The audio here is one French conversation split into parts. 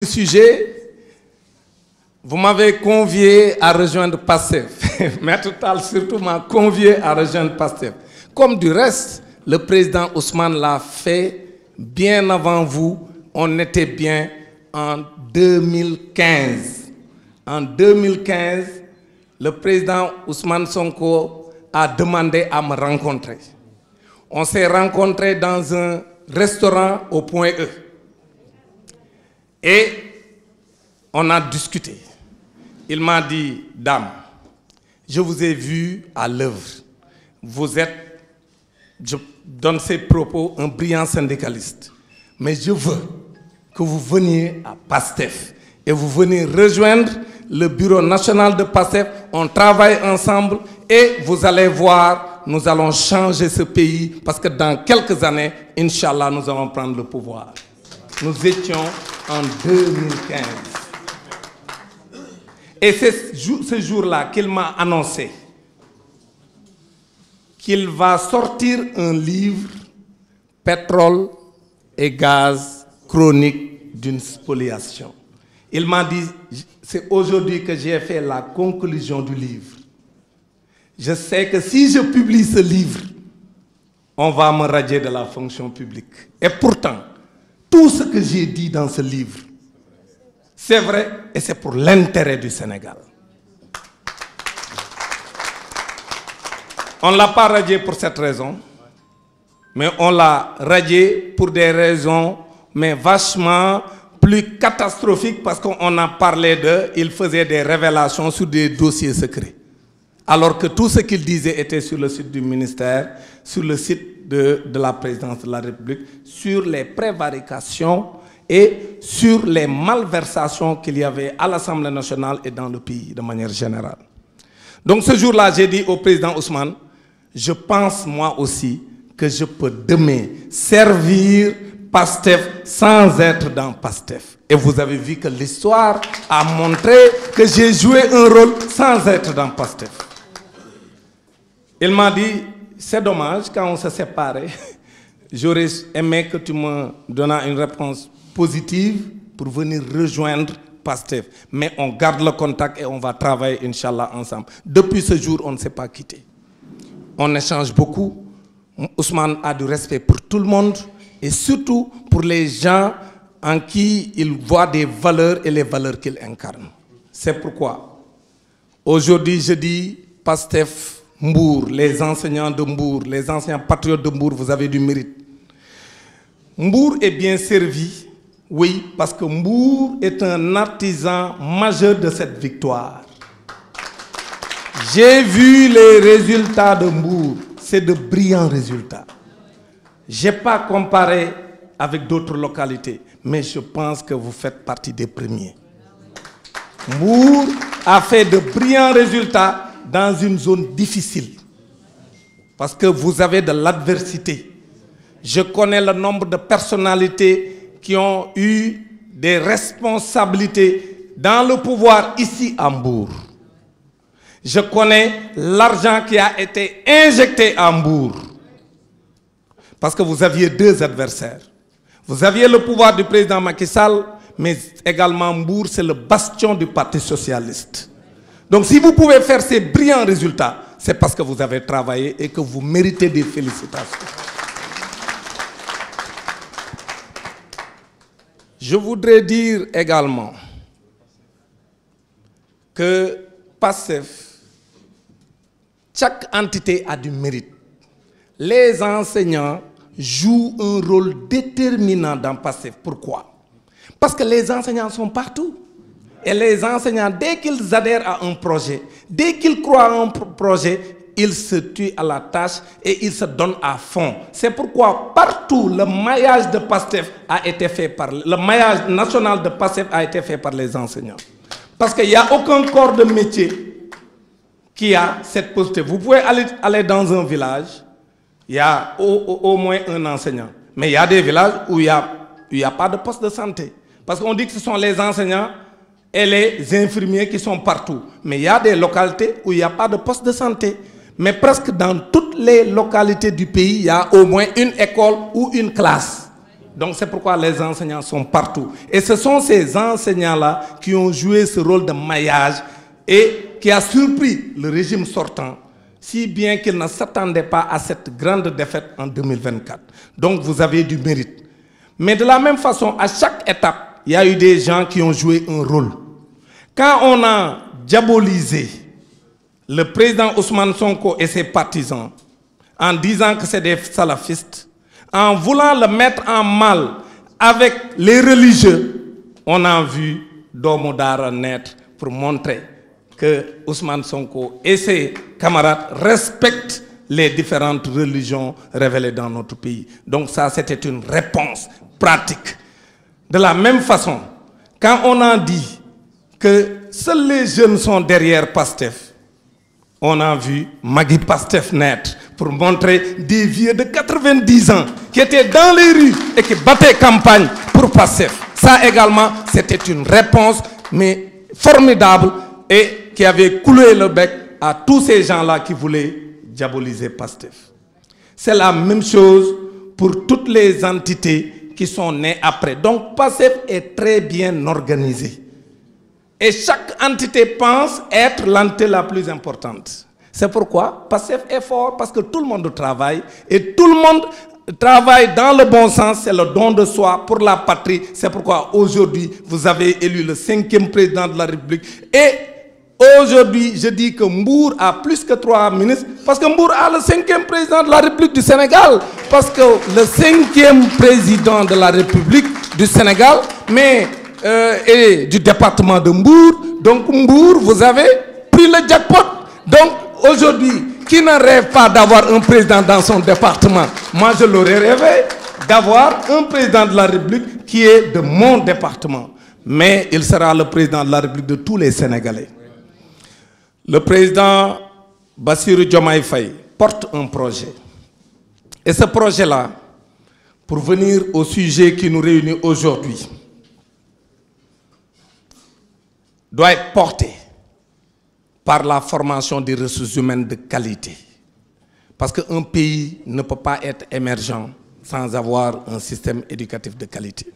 sujet, vous m'avez convié à rejoindre PASTEF. Maître Tall surtout m'a convié à rejoindre PASTEF. Comme du reste, le président Ousmane l'a fait bien avant vous. On était bien en 2015. En 2015, le président Ousmane Sonko a demandé à me rencontrer. On s'est rencontrés dans un restaurant au Point E. Et on a discuté. Il m'a dit, dame, je vous ai vu à l'œuvre. Vous êtes, je donne ces propos, un brillant syndicaliste. Mais je veux que vous veniez à PASTEF et vous venez rejoindre le bureau national de PASTEF. On travaille ensemble et vous allez voir, nous allons changer ce pays parce que dans quelques années, Inch'Allah, nous allons prendre le pouvoir. Nous étions en 2015. Et c'est ce jour-là qu'il m'a annoncé qu'il va sortir un livre, Pétrole et gaz, chronique d'une spoliation. Il m'a dit, c'est aujourd'hui que j'ai fait la conclusion du livre. Je sais que si je publie ce livre, on va me radier de la fonction publique. Et pourtant, tout ce que j'ai dit dans ce livre, c'est vrai et c'est pour l'intérêt du Sénégal. On ne l'a pas radié pour cette raison, mais on l'a radié pour des raisons mais vachement plus catastrophiques parce qu'on a parlé d'eux, il faisait des révélations sur des dossiers secrets. Alors que tout ce qu'il disait était sur le site du ministère, sur le site de la présidence de la République, sur les prévarications et sur les malversations qu'il y avait à l'Assemblée nationale et dans le pays de manière générale. Donc ce jour-là, j'ai dit au président Ousmane, je pense moi aussi que je peux demain servir PASTEF sans être dans PASTEF. Et vous avez vu que l'histoire a montré que j'ai joué un rôle sans être dans PASTEF. Il m'a dit, c'est dommage, quand on se séparait, j'aurais aimé que tu me donnes une réponse positive pour venir rejoindre PASTEF. Mais on garde le contact et on va travailler, Inch'Allah, ensemble. Depuis ce jour, on ne s'est pas quitté. On échange beaucoup. Ousmane a du respect pour tout le monde et surtout pour les gens en qui il voit des valeurs et les valeurs qu'il incarne. C'est pourquoi, aujourd'hui, je dis PASTEF, Mbour, les enseignants de Mbour, les enseignants patriotes de Mbour, vous avez du mérite. Mbour est bien servi, oui, parce que Mbour est un artisan majeur de cette victoire. J'ai vu les résultats de Mbour, c'est de brillants résultats. Je n'ai pas comparé avec d'autres localités, mais je pense que vous faites partie des premiers. Mbour a fait de brillants résultats dans une zone difficile, parce que vous avez de l'adversité. Je connais le nombre de personnalités qui ont eu des responsabilités dans le pouvoir ici à Mbour. Je connais l'argent qui a été injecté à Mbour, parce que vous aviez deux adversaires. Vous aviez le pouvoir du président Macky Sall, mais également Mbour, c'est le bastion du Parti socialiste. Donc si vous pouvez faire ces brillants résultats, c'est parce que vous avez travaillé et que vous méritez des félicitations. Je voudrais dire également que PASTEF, chaque entité a du mérite. Les enseignants jouent un rôle déterminant dans PASTEF. Pourquoi? Parce que les enseignants sont partout. Et les enseignants, dès qu'ils adhèrent à un projet, dès qu'ils croient à un projet, ils se tuent à la tâche et ils se donnent à fond. C'est pourquoi partout le maillage de PASTEF a été fait par le maillage national de PASTEF a été fait par les enseignants. Parce qu'il n'y a aucun corps de métier qui a cette possibilité. Vous pouvez aller dans un village, il y a au moins un enseignant. Mais il y a des villages où il n'y a pas de poste de santé. Parce qu'on dit que ce sont les enseignants et les infirmiers qui sont partout. Mais il y a des localités où il n'y a pas de poste de santé. Mais presque dans toutes les localités du pays, il y a au moins une école ou une classe. Donc c'est pourquoi les enseignants sont partout. Et ce sont ces enseignants-là qui ont joué ce rôle de maillage et qui a surpris le régime sortant, si bien qu'il ne s'attendait pas à cette grande défaite en 2024. Donc vous avez du mérite. Mais de la même façon, à chaque étape, il y a eu des gens qui ont joué un rôle. Quand on a diabolisé le président Ousmane Sonko et ses partisans en disant que c'est des salafistes, en voulant le mettre en mal avec les religieux, on a vu Domodara naître pour montrer que Ousmane Sonko et ses camarades respectent les différentes religions révélées dans notre pays. Donc ça, c'était une réponse pratique. De la même façon, quand on a dit que seuls les jeunes sont derrière Pastef, on a vu Magui Pastef naître pour montrer des vieux de 90 ans qui étaient dans les rues et qui battaient campagne pour Pastef. Ça également, c'était une réponse mais formidable et qui avait coulé le bec à tous ces gens-là qui voulaient diaboliser Pastef. C'est la même chose pour toutes les entités qui sont nées après. Donc Pastef est très bien organisé. Et chaque entité pense être l'entité la plus importante. C'est pourquoi Pastef est fort, parce que tout le monde travaille. Et tout le monde travaille dans le bon sens, c'est le don de soi pour la patrie. C'est pourquoi aujourd'hui, vous avez élu le 5e président de la République. Et aujourd'hui, je dis que Mbour a plus que 3 ministres, parce que Mbour a le 5e président de la République du Sénégal. Parce que le 5e président de la République du Sénégal, et du département de Mbour. Donc Mbour, vous avez pris le jackpot. Donc aujourd'hui, qui ne rêve pas d'avoir un président dans son département? Moi, je l'aurais rêvé d'avoir un président de la République qui est de mon département. Mais il sera le président de la République de tous les Sénégalais. Le président Bassirou Diomaye Faye porte un projet. Et ce projet-là, pour venir au sujet qui nous réunit aujourd'hui, doit être porté par la formation des ressources humaines de qualité. Parce qu'un pays ne peut pas être émergent sans avoir un système éducatif de qualité.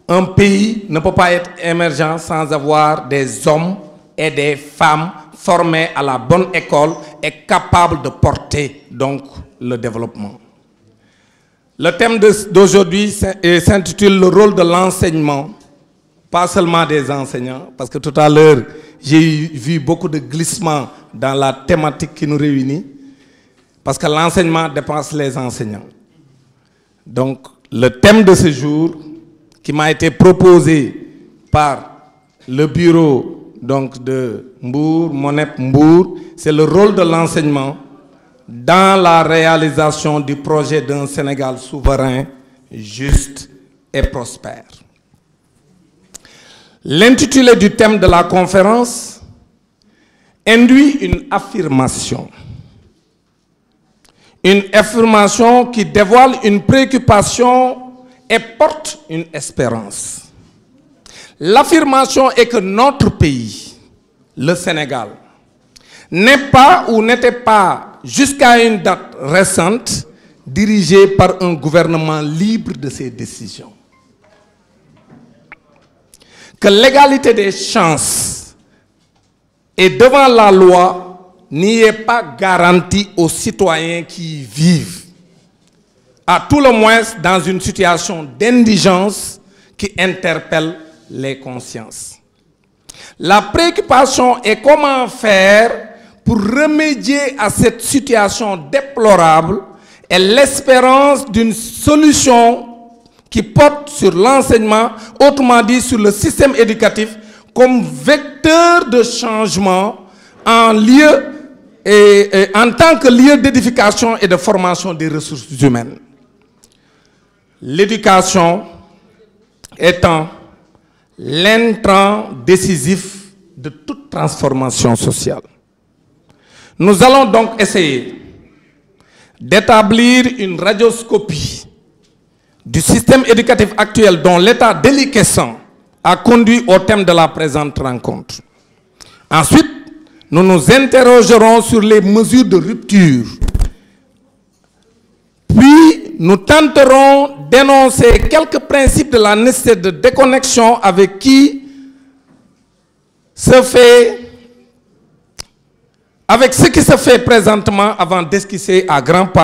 Un pays ne peut pas être émergent sans avoir des hommes et des femmes formés à la bonne école et capables de porter donc le développement. Le thème d'aujourd'hui s'intitule « Le rôle de l'enseignement ». Pas seulement des enseignants, parce que tout à l'heure, j'ai vu beaucoup de glissements dans la thématique qui nous réunit, parce que l'enseignement dépasse les enseignants. Donc, le thème de ce jour, qui m'a été proposé par le bureau donc, de Mbour, Monep Mbour, c'est le rôle de l'enseignement dans la réalisation du projet d'un Sénégal souverain, juste et prospère. L'intitulé du thème de la conférence induit une affirmation. Une affirmation qui dévoile une préoccupation et porte une espérance. L'affirmation est que notre pays, le Sénégal, n'est pas ou n'était pas, jusqu'à une date récente, dirigé par un gouvernement libre de ses décisions. Que l'égalité des chances et devant la loi n'y est pas garantie aux citoyens qui y vivent, à tout le moins dans une situation d'indigence qui interpelle les consciences. La préoccupation est comment faire pour remédier à cette situation déplorable et l'espérance d'une solution qui porte sur l'enseignement, autrement dit sur le système éducatif, comme vecteur de changement en tant que lieu d'édification et de formation des ressources humaines. L'éducation étant l'intrant décisif de toute transformation sociale. Nous allons donc essayer d'établir une radioscopie du système éducatif actuel dont l'état déliquescent a conduit au thème de la présente rencontre. Ensuite, nous nous interrogerons sur les mesures de rupture. Puis, nous tenterons d'énoncer quelques principes de la nécessité de déconnexion avec ce qui se fait présentement avant d'esquisser à grands pas